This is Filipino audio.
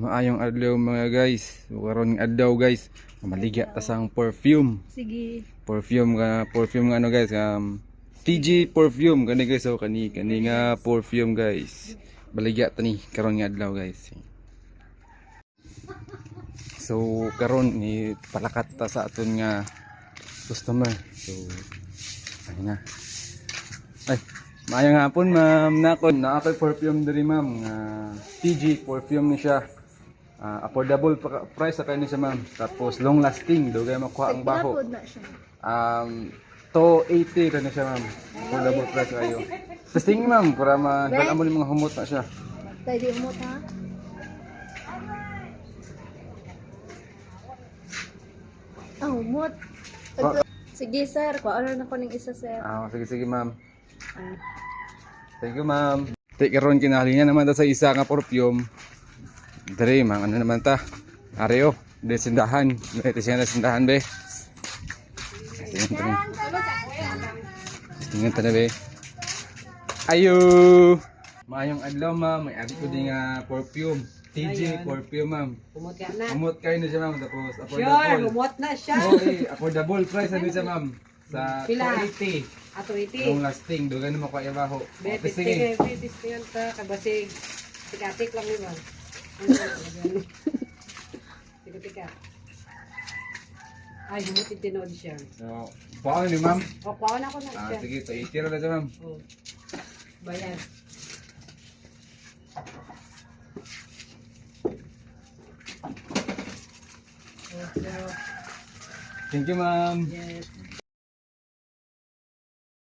Maayong adlaw mga guys. Karon ng adlaw guys, maligya ta sang perfume. Sige. Perfume nga ano guys, TG perfume kani guys, so kani nga perfume guys. Baligya ta ni karon nga adlaw guys. So karon ni palakat ta sa aton nga customer. So ayun na. Ay, maayong hapon ma'am. Naapay perfume diri ma'am. TG perfume ni siya. Affordable price sa kanya siya ma'am. Tapos long lasting, dugay makuha ang baho. Napod na siya. 280 kanya siya ma'am. Affordable price kayo. Tapos tingin ma'am, para mahibagaan mo ng mga humot na siya. Tayo di umot ha. Umot. Sige sir, kuha na ko ng isa sir. Sige ma'am. Thank you ma'am. Karon kinahali niya naman ta sa isa nga perfume. Dere mang ano naman ta? Areo, de sindahan. Ito siya na sindahan be. Tingnan ta na be. Ayo. Maayong adlaw ma'am, may abi ko din nga perfume. TJ perfume ma'am. Umot ka na. Umot kayo na siya ma'am, tapos Sure, affordable. umot na siya. Okay, affordable price na siya ma'am. Sa Pila? 280. Ato iti. Long lasting, dugan mo ko ibaho. Betis Sige. yan ta, kabasig. Tikatik lang ni ma'am. Tika. Ay, humot itinod siya. So, paano ni ma'am? O, paon ako na siya. Sige, to itira na siya ma'am. O. Bayan. O, so, Thank you ma'am. yes.